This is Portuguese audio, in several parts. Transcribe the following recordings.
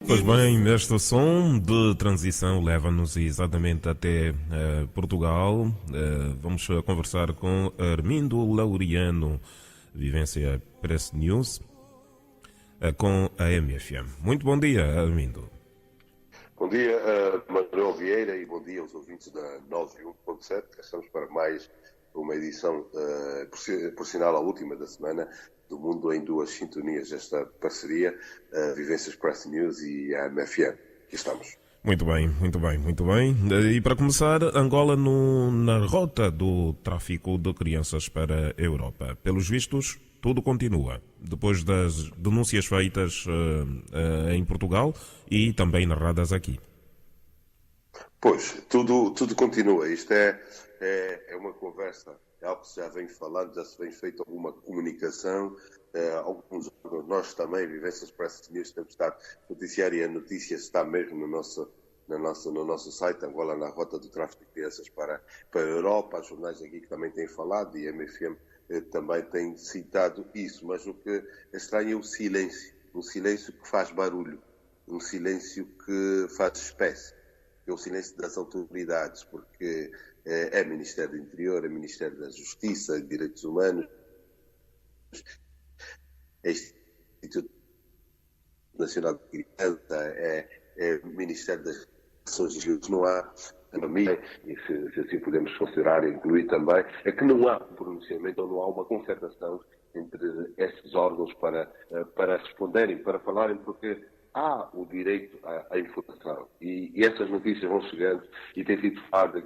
Pois bem, este som de transição leva-nos exatamente até Portugal. Vamos conversar com Armindo Laureano, Vivência Press News, com a MFM. Muito bom dia, Armindo. Bom dia, Manuel Vieira, e bom dia aos ouvintes da 91.7. Estamos para mais uma edição, por sinal a última da semana, do Mundo em Duas Sintonias, esta parceria, Vivências Press News e a MFM. Aqui estamos. Muito bem, muito bem, muito bem. E para começar, Angola na rota do tráfico de crianças para a Europa. Pelos vistos, tudo continua. Depois das denúncias feitas em Portugal e também narradas aqui. Pois, tudo continua. Isto é uma conversa, é algo que se já vem falando, já se vem feito alguma comunicação. Alguns nós também, Vivências Press News, temos estado noticiário, e a notícia está mesmo no nosso site, Angola na rota do tráfico de crianças para a Europa. Os jornais aqui que também têm falado, e a MFM também tem citado isso. Mas o que é estranho é o silêncio, um silêncio que faz barulho, um silêncio que faz espécie. É o silêncio das autoridades, porque é Ministério do Interior, é Ministério da Justiça, Direitos Humanos, é Instituto Nacional de Criança, é Ministério das Relações Civis. Não há economia, e se assim podemos considerar e incluir também, é que não há um pronunciamento ou não há uma concertação entre estes órgãos para responderem, para falarem, porque há o direito à informação, e essas notícias vão chegando e têm sido faladas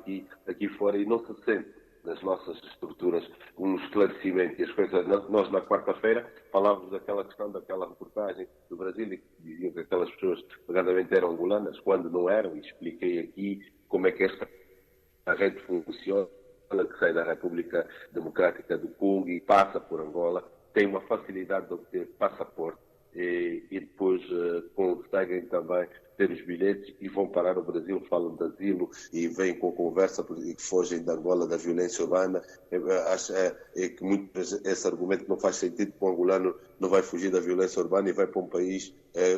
aqui fora, e não se sente nas nossas estruturas um esclarecimento. E as coisas, nós na quarta-feira falávamos daquela questão, daquela reportagem do Brasil, e diziam que aquelas pessoas verdadeiramente eram angolanas, quando não eram, e expliquei aqui como é que esta rede funciona, que sai da República Democrática do Congo e passa por Angola, tem uma facilidade de obter passaporte, e depois conseguem também ter os bilhetes e vão parar ao Brasil, falam de asilo e vêm com conversa e fogem de Angola da violência urbana. Acho que esse argumento não faz sentido, porque o angolano não vai fugir da violência urbana e vai para um país,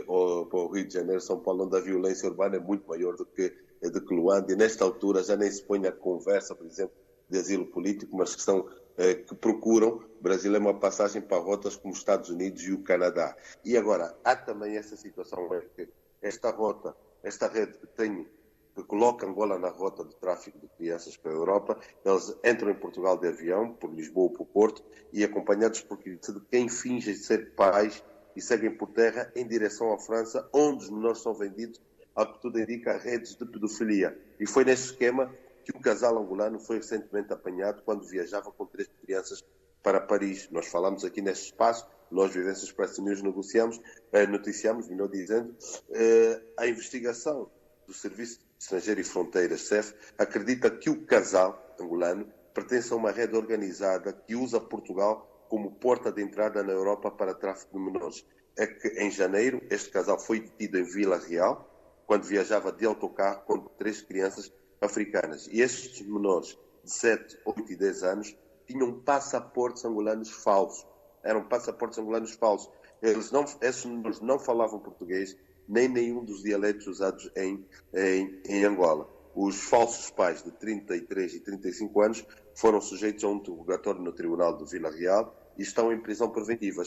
ou para o Rio de Janeiro, São Paulo, onde a violência urbana é muito maior do que Luanda, e nesta altura já nem se põe a conversa, por exemplo, de asilo político, mas que procuram. O Brasil é uma passagem para rotas como os Estados Unidos e o Canadá. E agora, há também essa situação, que esta rede que coloca Angola na rota de tráfico de crianças para a Europa. Eles entram em Portugal de avião, por Lisboa ou por Porto, e acompanhados por quem finge ser pais, e seguem por terra em direção à França, onde os menores são vendidos, ao que tudo indica, a redes de pedofilia. E foi nesse esquema que o casal angolano foi recentemente apanhado quando viajava com 3 crianças para Paris. Nós falamos aqui neste espaço, nós, Vivências Press News, noticiamos, melhor dizendo, a investigação do Serviço de Estrangeiro e Fronteiras, SEF, acredita que o casal angolano pertence a uma rede organizada que usa Portugal como porta de entrada na Europa para tráfico de menores. É que em janeiro este casal foi detido em Vila Real, quando viajava de autocarro com 3 crianças africanas. E estes menores de 7, 8 e 10 anos tinham passaportes angolanos falsos. Eram passaportes angolanos falsos. Esses menores não falavam português, nem nenhum dos dialetos usados em Angola. Os falsos pais de 33 e 35 anos foram sujeitos a um interrogatório no Tribunal de Vila Real e estão em prisão preventiva.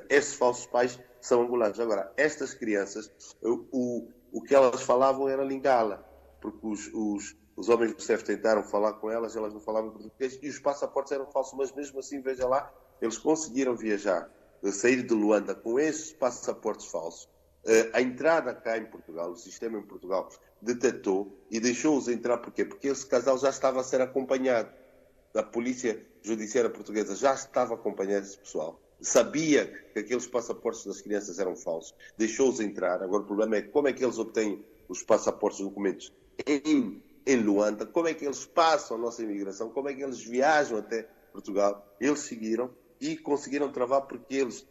Estes falsos pais são angolanos. Agora, estas crianças, o que elas falavam era lingala, porque os homens do CEF tentaram falar com elas não falavam português, e os passaportes eram falsos. Mas mesmo assim, veja lá, eles conseguiram viajar, sair de Luanda com esses passaportes falsos. A entrada cá em Portugal, o sistema em Portugal detectou e deixou-os entrar. Porquê? Porque esse casal já estava a ser acompanhado. A Polícia Judiciária Portuguesa já estava a acompanhar esse pessoal. Sabia que aqueles passaportes das crianças eram falsos. Deixou-os entrar. Agora o problema é como é que eles obtêm os passaportes, os documentos em Luanda, como é que eles passam a nossa imigração, como é que eles viajam até Portugal. Eles seguiram e conseguiram travar, porque eles,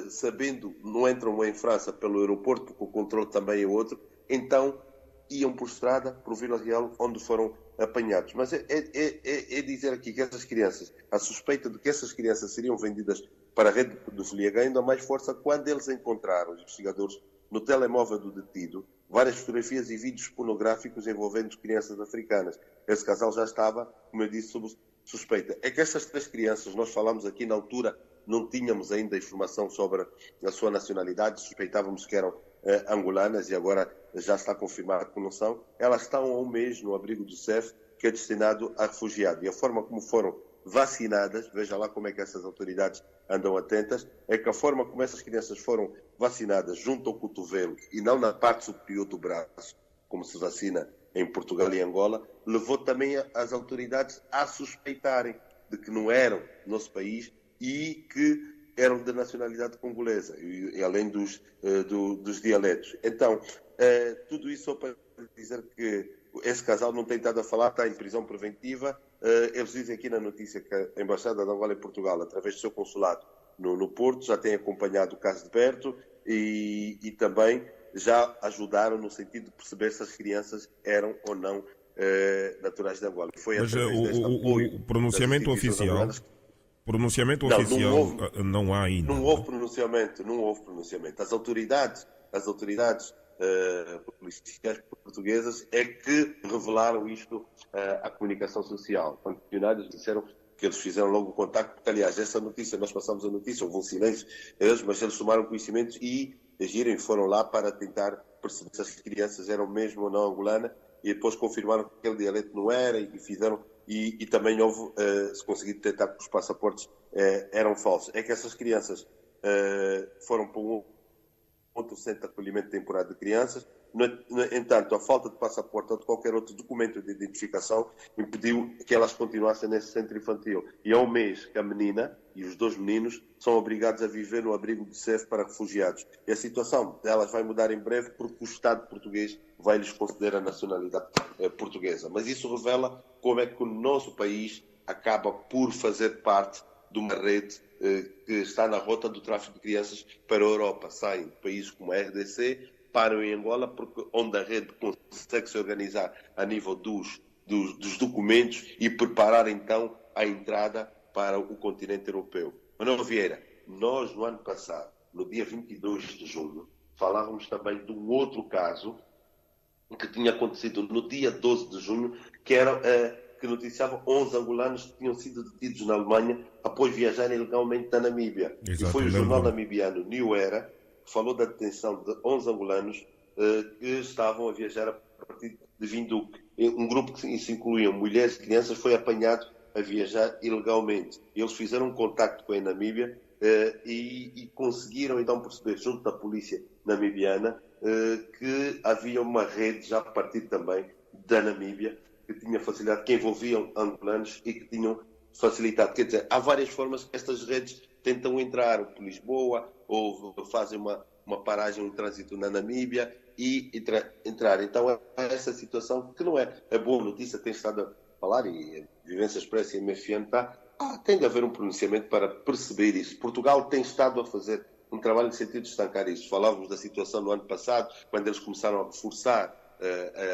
sabendo, não entram em França pelo aeroporto, porque o controle também é outro, então iam por estrada para o Vila Real, onde foram apanhados. Mas é dizer aqui que essas crianças, a suspeita de que essas crianças seriam vendidas para a rede de pedofilia, ganha ainda mais força quando eles encontraram, os investigadores no telemóvel do detido várias fotografias e vídeos pornográficos envolvendo crianças africanas. Esse casal já estava, como eu disse, sob suspeita. É que estas 3 crianças, nós falámos aqui na altura, não tínhamos ainda informação sobre a sua nacionalidade, suspeitávamos que eram angolanas e agora já está confirmado que não são. Elas estão há um mês no abrigo do CEF, que é destinado a refugiados. E a forma como foram vacinadas, veja lá como é que essas autoridades andam atentas, é que a forma como essas crianças foram vacinadas junto ao cotovelo e não na parte superior do braço, como se vacina em Portugal e Angola, levou também as autoridades a suspeitarem de que não eram do nosso país e que eram de nacionalidade congolesa, e além dos dialetos. Então, tudo isso só para dizer que esse casal não tem estado a falar, está em prisão preventiva. Eles dizem aqui na notícia que a Embaixada de Angola em Portugal, através do seu consulado no Porto, já tem acompanhado o caso de perto e também já ajudaram no sentido de perceber se as crianças eram ou não naturais de Angola. Foi Mas o pronunciamento oficial... Pronunciamento oficial não há ainda. Não houve pronunciamento. As autoridades policiais portuguesas é que revelaram isto à comunicação social. Quando funcionários disseram que eles fizeram logo o contacto, porque, aliás, essa notícia, nós passamos a notícia, houve um silêncio, mas eles tomaram conhecimento e agiram e foram lá para tentar perceber se as crianças eram mesmo ou não angolanas, e depois confirmaram que aquele dialeto não era e fizeram. E também houve, se conseguiu detectar que os passaportes eram falsos. É que essas crianças foram para um outro centro de acolhimento temporário de crianças. No entanto, a falta de passaporte ou de qualquer outro documento de identificação impediu que elas continuassem nesse centro infantil. E há um mês que a menina e os 2 meninos são obrigados a viver no abrigo do CEF para refugiados. E a situação delas vai mudar em breve porque o Estado português vai lhes conceder a nacionalidade portuguesa. Mas isso revela como é que o nosso país acaba por fazer parte de uma rede que está na rota do tráfico de crianças para a Europa. Saem de países como a RDC, param em Angola, porque onde a rede consegue se organizar a nível dos documentos e preparar então a entrada para o continente europeu. Manuel Vieira, nós no ano passado, no dia 22 de junho, falávamos também de um outro caso que tinha acontecido no dia 12 de junho, que era que noticiava 11 angolanos que tinham sido detidos na Alemanha após viajarem ilegalmente da Namíbia. Exato, e foi o jornal namibiano New Era que falou da detenção de 11 angolanos que estavam a viajar a partir de Vinduque. Um grupo que se incluía mulheres e crianças foi apanhado a viajar ilegalmente. Eles fizeram um contacto com a Namíbia e conseguiram então perceber, junto da polícia namibiana, que havia uma rede já a partir também da Namíbia que tinha facilidade, que envolviam angolanos e que tinham facilitado. Quer dizer, há várias formas que estas redes tentam entrar por Lisboa ou fazem uma paragem, um trânsito na Namíbia e entrar. Então é essa situação que não é boa notícia, tem estado a falar, e a Vivência Expressa e a MFM tem de haver um pronunciamento para perceber isso. Portugal tem estado a fazer um trabalho no sentido de estancar isso. Falávamos da situação no ano passado, quando eles começaram a reforçar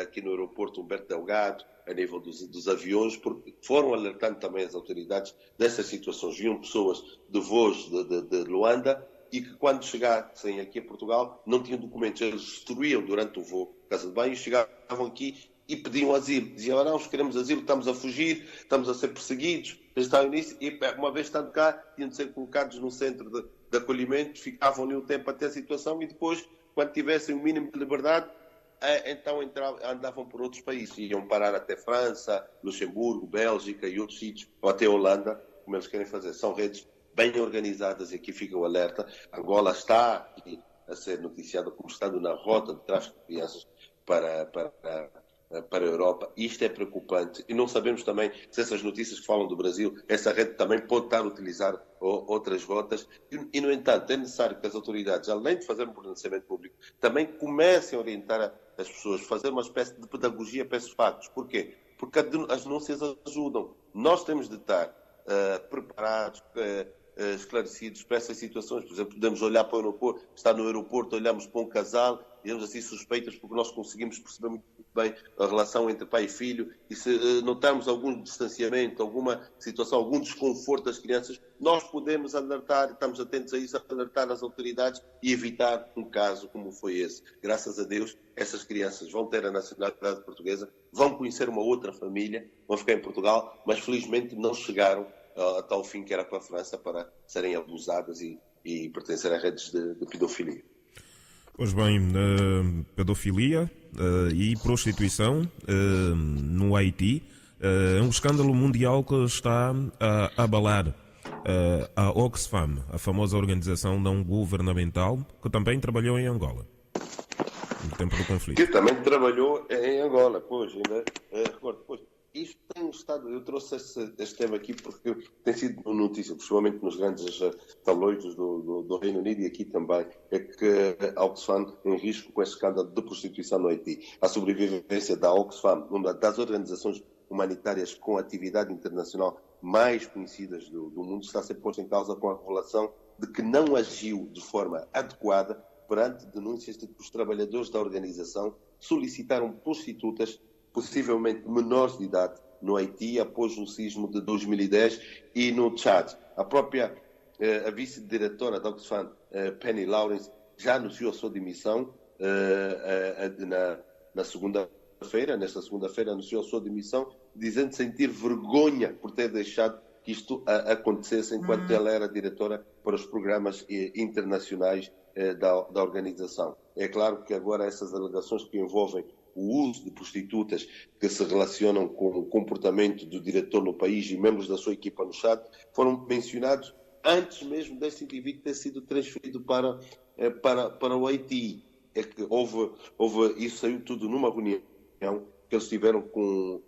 aqui no aeroporto Humberto Delgado, a nível dos aviões, porque foram alertando também as autoridades dessas situações. Viam pessoas de voos de Luanda e que quando chegassem aqui a Portugal não tinham documentos. Eles destruíam durante o voo casa de banho e chegavam aqui e pediam asilo. Diziam, não, queremos asilo, estamos a fugir, estamos a ser perseguidos. Eles estavam nisso e uma vez estando cá, tinham de ser colocados num centro de acolhimento, ficavam ali um tempo até a situação e depois, quando tivessem o mínimo de liberdade, então andavam por outros países, iam parar até França, Luxemburgo, Bélgica e outros sítios, ou até Holanda, como eles querem fazer. São redes bem organizadas e aqui fica o alerta. Angola está aqui a ser noticiada como estando na rota de tráfico de crianças para a Europa. Isto é preocupante e não sabemos também se essas notícias que falam do Brasil, essa rede também pode estar a utilizar outras rotas e, no entanto, é necessário que as autoridades, além de fazer um pronunciamento público, também comecem a orientar as pessoas, fazer uma espécie de pedagogia para esses factos. Porquê? Porque as denúncias ajudam. Nós temos de estar preparados, esclarecidos para essas situações. Por exemplo, podemos olhar para o aeroporto, estar no aeroporto, olhamos para um casal, e temos assim suspeitas porque nós conseguimos perceber muito bem a relação entre pai e filho, e se notarmos algum distanciamento, alguma situação, algum desconforto das crianças, nós podemos alertar, estamos atentos a isso, alertar as autoridades e evitar um caso como foi esse. Graças a Deus, essas crianças vão ter a nacionalidade portuguesa, vão conhecer uma outra família, vão ficar em Portugal, mas felizmente não chegaram a tal fim que era para a França, para serem abusadas e pertencerem a redes de pedofilia. Pois bem, pedofilia e prostituição no Haiti é um escândalo mundial que está a abalar a Oxfam, a famosa organização não governamental, que também trabalhou em Angola no tempo do conflito. Que também trabalhou em Angola, pois, ainda recordo, pois. Isto tem estado, eu trouxe este tema aqui porque tem sido notícia, principalmente nos grandes tabloides do Reino Unido e aqui também, é que a Oxfam em risco com esse escândalo de prostituição no Haiti. A sobrevivência da Oxfam, uma das organizações humanitárias com atividade internacional mais conhecidas do mundo, está a ser posta em causa com a revelação de que não agiu de forma adequada perante denúncias de que os trabalhadores da organização solicitaram prostitutas, possivelmente menores de idade, no Haiti após o sismo de 2010 e no Tchad. A própria a vice-diretora da Oxfam, Penny Lawrence, já anunciou a sua demissão na segunda-feira. Nesta segunda-feira anunciou a sua demissão, dizendo sentir vergonha por ter deixado que isto acontecesse enquanto ela era diretora para os programas internacionais da organização. É claro que agora essas alegações que envolvem o uso de prostitutas que se relacionam com o comportamento do diretor no país e membros da sua equipa no Chad foram mencionados antes mesmo deste indivíduo ter sido transferido para o Haiti. É que isso saiu tudo numa reunião que eles tiveram com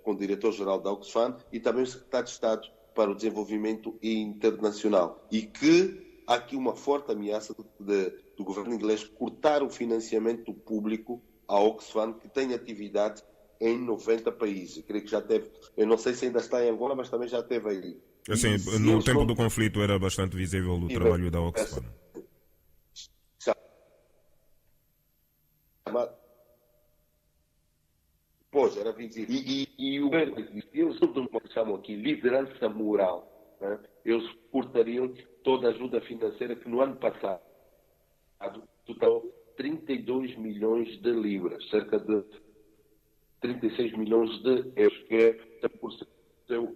o diretor-geral da Oxfam e também o secretário de Estado para o Desenvolvimento Internacional. E que há aqui uma forte ameaça do governo inglês cortar o financiamento público à Oxfam, que tem atividade em 90 países. Eu creio que já teve, eu não sei se ainda está em Angola, mas também já teve aí. Assim, no tempo do conflito era bastante visível o trabalho da Oxfam. Pois, era visível. E o governo, eles chamam aqui liderança moral, né? Eles cortariam toda a ajuda financeira que no ano passado total 32 milhões de libras, cerca de 36 milhões de euros, que é 100%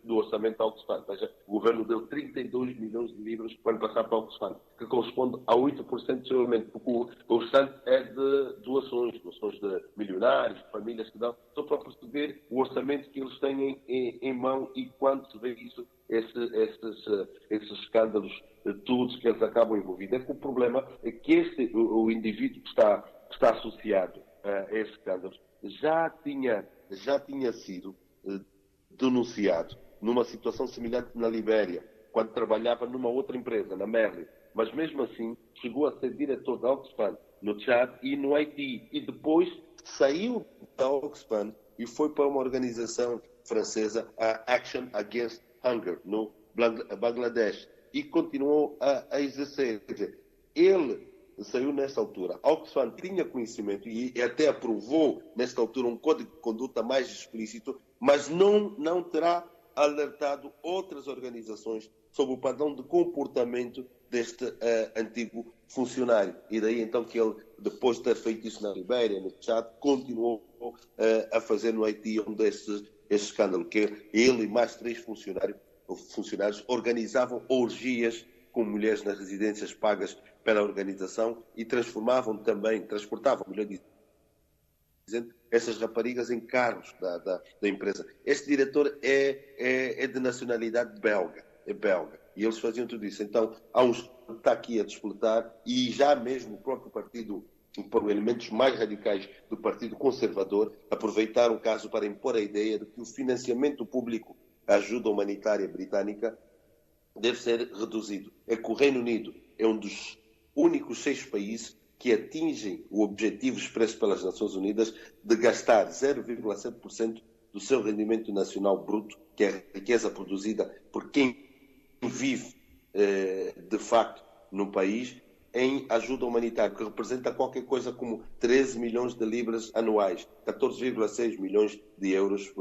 do orçamento da Oxfam. Ou seja, o governo deu 32 milhões de libras para o ano passado para a Oxfam, que corresponde a 8% do seu orçamento, porque o restante é de doações de milionários, de famílias que dão, só para perceber o orçamento que eles têm em mão e quando se vê isso, esses escândalos todos que eles acabam envolvidos. É que o problema é que o indivíduo que está associado a esses escândalos já tinha sido denunciado numa situação semelhante na Libéria, quando trabalhava numa outra empresa, na Merlin. Mas mesmo assim chegou a ser diretor da Oxfam no Tchad e no Haiti. E depois saiu da Oxfam e foi para uma organização francesa, a Action Against Hunger, no Bangladesh. E continuou a exercer. Quer dizer, ele saiu nessa altura. A Oxfam tinha conhecimento e até aprovou, nesta altura, um código de conduta mais explícito, mas não terá alertado outras organizações sobre o padrão de comportamento deste antigo funcionário. E daí então que ele, depois de ter feito isso na Libéria, no Tchad, continuou a fazer no Haiti esse escândalo, que ele e mais 3 funcionários organizavam orgias com mulheres nas residências pagas pela organização e transportavam, melhor dizendo, essas raparigas em carros da empresa. Este diretor é de nacionalidade belga, é belga, e eles faziam tudo isso. Então, há uns que está aqui a despletar e já mesmo o próprio partido, por elementos mais radicais do Partido Conservador, aproveitaram o caso para impor a ideia de que o financiamento público à ajuda humanitária britânica deve ser reduzido. É que o Reino Unido é um dos únicos 6 países que atingem o objetivo expresso pelas Nações Unidas de gastar 0,7% do seu rendimento nacional bruto, que é a riqueza produzida por quem vive de facto, no país, em ajuda humanitária, que representa qualquer coisa como 13 milhões de libras anuais, 14,6 milhões de euros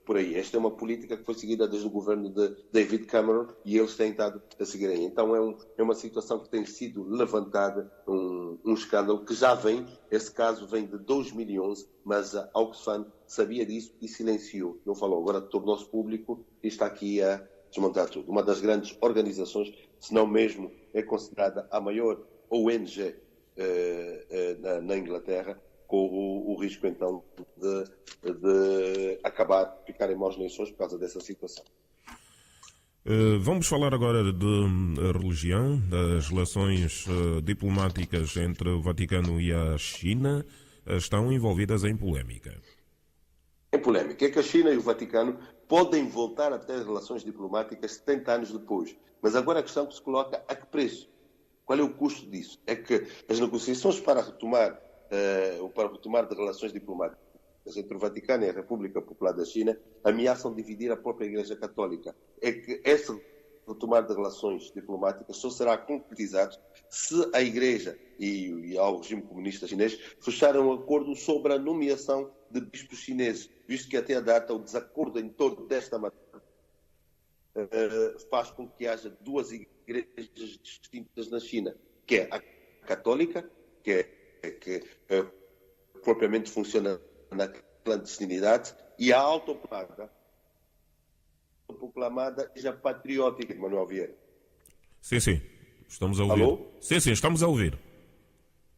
por aí. Esta é uma política que foi seguida desde o governo de David Cameron e eles têm estado a seguir aí. Então é uma situação que tem sido levantada, um escândalo que já vem, esse caso vem de 2011, mas a Oxfam sabia disso e silenciou, não falou. Agora tornou-se público e está aqui a desmontar tudo. Uma das grandes organizações, se não mesmo é considerada a maior ONG na Inglaterra, com o risco então de acabar, ficar em maus lençóis por causa dessa situação. Vamos falar agora de religião, das relações diplomáticas entre o Vaticano e a China estão envolvidas em polémica. Em polémica. É que a China e o Vaticano podem voltar a ter relações diplomáticas 70 anos depois. Mas agora a questão que se coloca, a que preço? Qual é o custo disso? É que as negociações para retomar de relações diplomáticas entre o Vaticano e a República Popular da China ameaçam dividir a própria Igreja Católica. É que esse retomar de relações diplomáticas só será concretizado se a Igreja e ao regime comunista chinês fecharem um acordo sobre a nomeação de bispos chineses, visto que até a data o desacordo em torno desta matéria faz com que haja duas igrejas distintas na China, que é a católica, que propriamente funciona na clandestinidade, e a autoproclamada Igreja Patriótica de Manuel Vieira. Sim, estamos a ouvir. Alô? Sim, estamos a ouvir.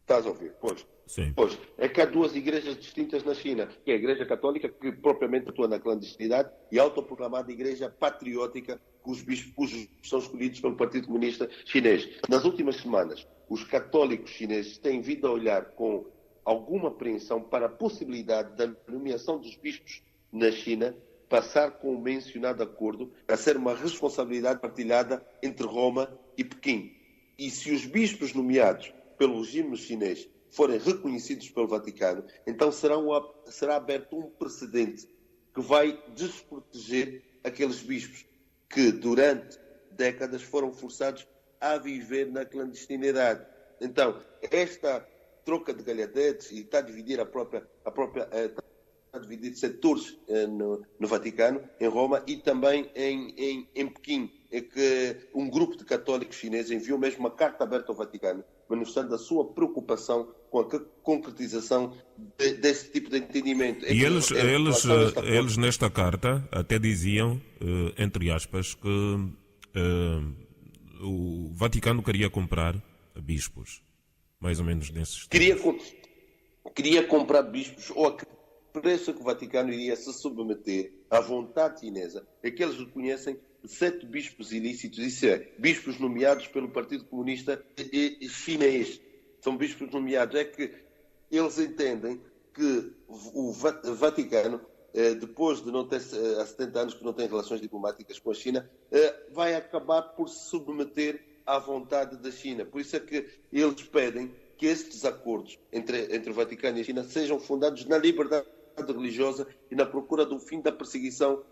Estás a ouvir? Pois. Sim. Pois, é que há duas igrejas distintas na China, que é a Igreja Católica, que propriamente atua na clandestinidade, e a autoproclamada Igreja Patriótica, cujos bispos são escolhidos pelo Partido Comunista Chinês. Nas últimas semanas, os católicos chineses têm vindo a olhar com alguma apreensão para a possibilidade da nomeação dos bispos na China passar com o mencionado acordo a ser uma responsabilidade partilhada entre Roma e Pequim. E se os bispos nomeados pelo regime chinês forem reconhecidos pelo Vaticano, então será aberto um precedente que vai desproteger aqueles bispos que durante décadas foram forçados a viver na clandestinidade. Então, esta troca de galhardetes e está a dividir está a dividir setores no Vaticano, em Roma e também em Pequim, é que um grupo de católicos chineses enviou mesmo uma carta aberta ao Vaticano, manifestando a sua preocupação com a concretização desse tipo de entendimento. E eles nesta carta até diziam, entre aspas, que o Vaticano queria comprar bispos, mais ou menos nesses termos. Queria comprar bispos, ou a que preço que o Vaticano iria se submeter à vontade chinesa, é que eles reconhecem 7 bispos ilícitos, isso é, bispos nomeados pelo Partido Comunista Chinês. São bispos nomeados. É que eles entendem que o Vaticano, depois de não ter, há 70 anos que não tem relações diplomáticas com a China, vai acabar por se submeter à vontade da China. Por isso é que eles pedem que estes acordos entre o Vaticano e a China sejam fundados na liberdade religiosa e na procura do fim da perseguição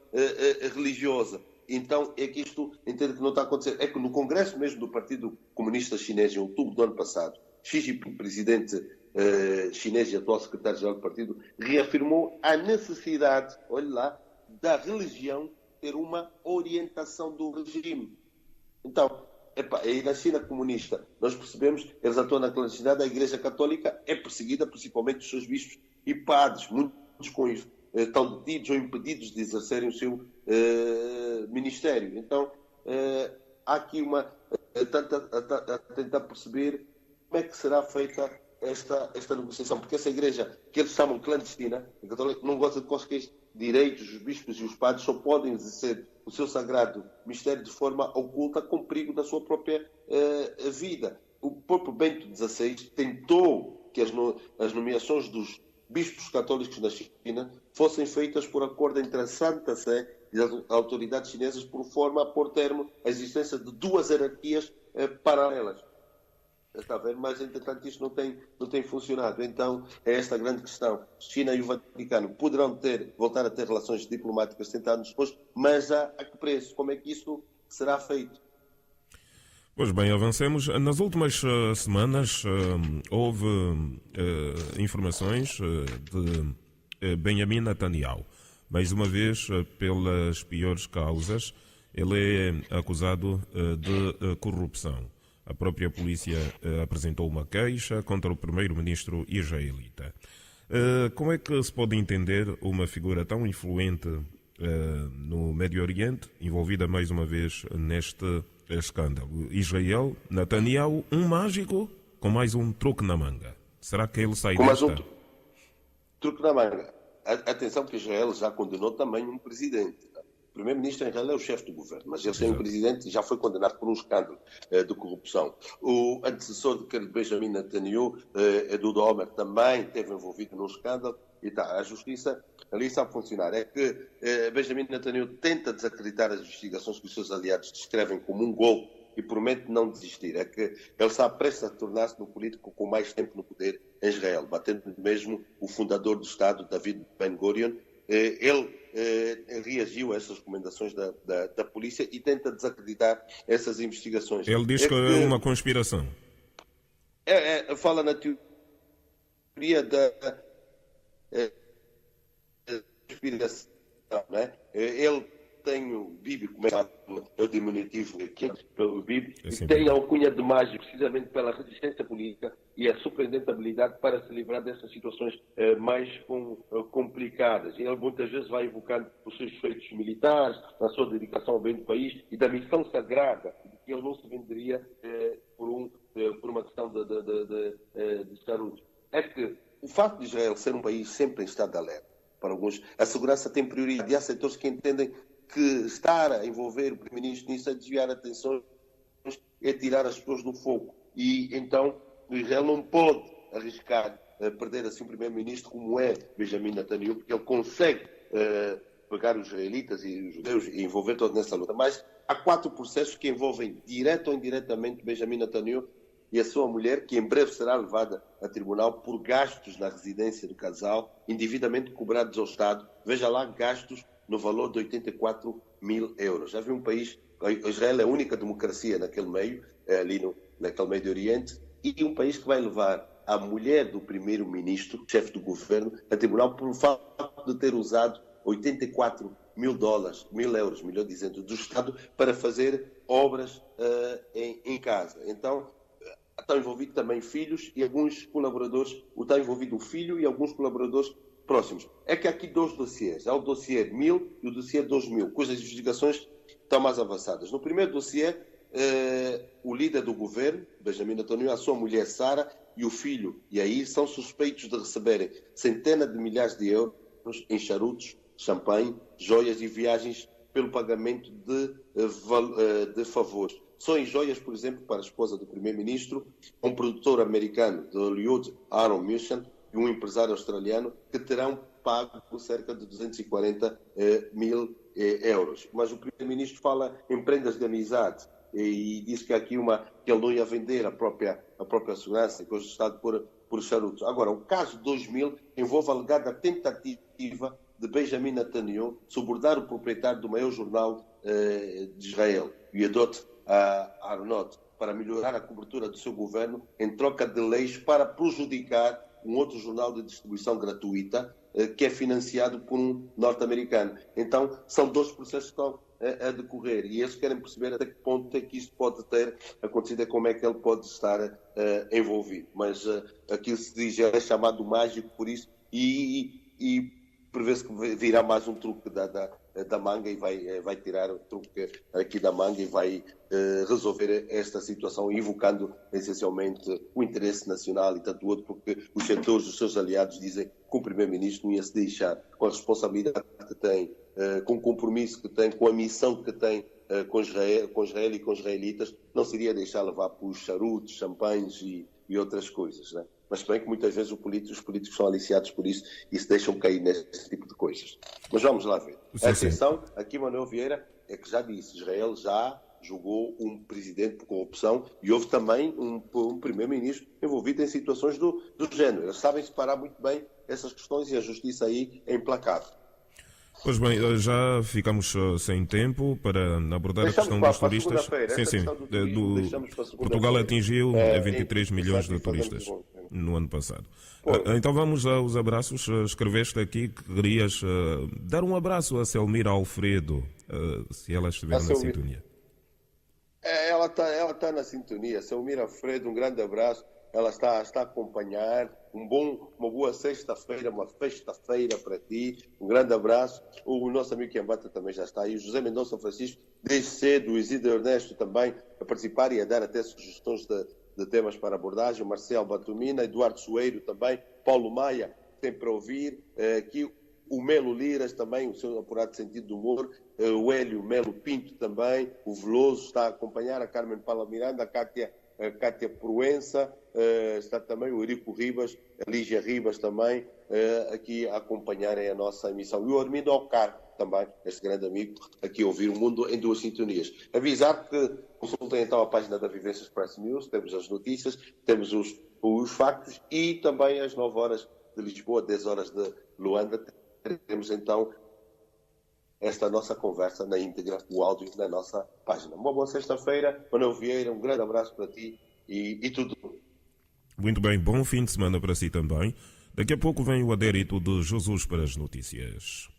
religiosa. Então, é que isto, entendo que não está a acontecer. É que no Congresso mesmo do Partido Comunista Chinês, em outubro do ano passado, Xi Jinping, presidente chinês e atual secretário-geral do partido, reafirmou a necessidade, olhe lá, da religião ter uma orientação do regime. Então, e na China comunista, nós percebemos, eles atuam na clandestinidade, a Igreja Católica é perseguida, principalmente os seus bispos e padres, muitos com isso, estão detidos ou impedidos de exercerem o seu ministério. Então, há aqui a tentar perceber como é que será feita esta negociação, porque essa igreja, que eles chamam clandestina, a católica, não gosta de quaisquer direitos, os bispos e os padres só podem exercer o seu sagrado mistério de forma oculta, com perigo da sua própria vida. O próprio Bento XVI tentou que as nomeações dos bispos católicos na China fossem feitas por acordo entre a Santa Sé e as autoridades chinesas, por forma a pôr termo à existência de duas hierarquias paralelas. Está a ver? Mas, entretanto, isto não tem funcionado. Então, é esta a grande questão. China e o Vaticano poderão voltar a ter relações diplomáticas 70 anos depois, mas a que preço? Como é que isso será feito? Pois bem, avancemos. Nas últimas semanas houve informações de Benjamin Netanyahu. Mais uma vez, pelas piores causas, ele é acusado de corrupção. A própria polícia apresentou uma queixa contra o primeiro-ministro israelita. Como é que se pode entender uma figura tão influente no Médio Oriente, envolvida mais uma vez neste escândalo? Israel, Netanyahu, um mágico com mais um truque na manga. Será que ele sai Com mais desta? um truque na manga. Atenção que Israel já condenou também um presidente. O primeiro-ministro em Israel é o chefe do governo, mas ele tem um presidente e já foi condenado por um escândalo de corrupção. O antecessor de Benjamin Netanyahu, Ehud Olmert, também esteve envolvido num escândalo e a justiça ali sabe funcionar. É que Benjamin Netanyahu tenta desacreditar as investigações que os seus aliados descrevem como um golpe e promete não desistir. É que ele está prestes a tornar-se no político com mais tempo no poder em Israel, batendo mesmo o fundador do Estado, David Ben-Gurion. Ele reagiu a essas recomendações da polícia e tenta desacreditar essas investigações. Ele diz que é uma conspiração. Fala na teoria da conspiração, né? Ele tem o Bibi, como é o diminutivo aqui, pelo Bibi, e tem a alcunha de mágico, precisamente pela resistência política e a surpreendente habilidade para se livrar dessas situações mais complicadas. Ele muitas vezes vai evocando os seus feitos militares, a sua dedicação ao bem do país e da missão sagrada, que ele não se venderia por uma questão de charutos. É que o facto de Israel ser um país sempre em estado de alerta, para alguns, a segurança tem prioridade. E há setores que entendem que estar a envolver o primeiro-ministro nisso é desviar atenções, é tirar as pessoas do fogo. E então Israel não pode arriscar perder assim um primeiro-ministro como é Benjamin Netanyahu, porque ele consegue pegar os israelitas e os judeus e envolver todos nessa luta. Mas há 4 processos que envolvem direto ou indiretamente Benjamin Netanyahu e a sua mulher, que em breve será levada a tribunal por gastos na residência do casal, indevidamente cobrados ao Estado. Veja lá, gastos no valor de 84 mil euros. Já viu um país, Israel é a única democracia naquele meio, naquele Médio Oriente, e um país que vai levar a mulher do primeiro-ministro, chefe do governo, a tribunal por facto de ter usado 84 mil dólares, mil euros, melhor dizendo, do Estado para fazer obras em casa. Então, estão envolvidos também filhos e alguns colaboradores, está envolvido o filho e alguns colaboradores próximos. É que há aqui 2 dossiês. Há o dossiê 1000 e o dossiê 2000, cujas investigações estão mais avançadas. No primeiro dossiê, o líder do governo, Benjamin Netanyahu, a sua mulher Sara e o filho Yair são suspeitos de receberem centenas de milhares de euros em charutos, champanhe, joias e viagens pelo pagamento de favores. Só em joias, por exemplo, para a esposa do primeiro-ministro, um produtor americano de Hollywood, Aaron Milchan, e um empresário australiano, que terão pago cerca de 240 mil euros. Mas o primeiro-ministro fala em prendas de amizade e diz que há aqui que ele não ia vender a própria segurança, que hoje está por charutos. Agora, o caso 2000 envolve a alegada tentativa de Benjamin Netanyahu subornar o proprietário do maior jornal de Israel, o Yedot Aronot, para melhorar a cobertura do seu governo em troca de leis para prejudicar um outro jornal de distribuição gratuita que é financiado por um norte-americano. Então, são 2 processos que estão a decorrer e eles querem perceber até que ponto é que isto pode ter acontecido e como é que ele pode estar envolvido. Mas aquilo se diz, é chamado mágico por isso e prevê-se que virá mais um truque da manga e vai tirar o truque aqui da manga e vai resolver esta situação, invocando essencialmente o interesse nacional e tanto outro, porque os setores, os seus aliados, dizem que o primeiro-ministro não ia se deixar, com a responsabilidade que tem, com o compromisso que tem, com a missão que tem com Israel e com os israelitas, não se iria deixar levar por charutos, champanhes e outras coisas, né? Mas bem que muitas vezes os políticos são aliciados por isso e se deixam cair nesse tipo de coisas. Mas vamos lá ver. Atenção, aqui Manuel Vieira é que já disse, Israel já julgou um presidente por corrupção e houve também um primeiro-ministro envolvido em situações do género. Eles sabem separar muito bem essas questões e a justiça aí é implacável. Pois bem, já ficamos sem tempo para abordar a questão dos turistas. Sim, sim. Portugal atingiu 23 milhões de turistas no ano passado. Então vamos aos abraços. Escreveste aqui que querias dar um abraço a Selmira Alfredo, se ela estiver na sintonia. Ela está na sintonia. Selmira Alfredo, um grande abraço. Ela está a acompanhar. Uma boa sexta-feira, uma festa-feira para ti. Um grande abraço. O nosso amigo Quiambata também já está aí. O José Mendonça Francisco, desde cedo. O Isidro Ernesto também a participar e a dar até sugestões de temas para abordagem. O Marcelo Batumina, Eduardo Soeiro também. Paulo Maia, sempre a ouvir. Aqui o Melo Liras também, o seu apurado sentido de humor. O Hélio Melo Pinto também. O Veloso está a acompanhar. A Carmen Paula Miranda, a Cátia Proença, está também o Eurico Ribas, a Lígia Ribas também, aqui a acompanharem a nossa emissão. E o Armindo Ocar também, este grande amigo, aqui a ouvir o mundo em duas sintonias. Avisar que consultem então a página da Vivência Express News, temos as notícias, temos os factos e também às 9 horas de Lisboa, 10 horas de Luanda, teremos então esta nossa conversa na íntegra, o áudio na nossa página. Uma boa sexta-feira, Manuel Vieira, um grande abraço para ti e tudo. Muito bem, bom fim de semana para si também. Daqui a pouco vem o adérito de Jesus para as notícias.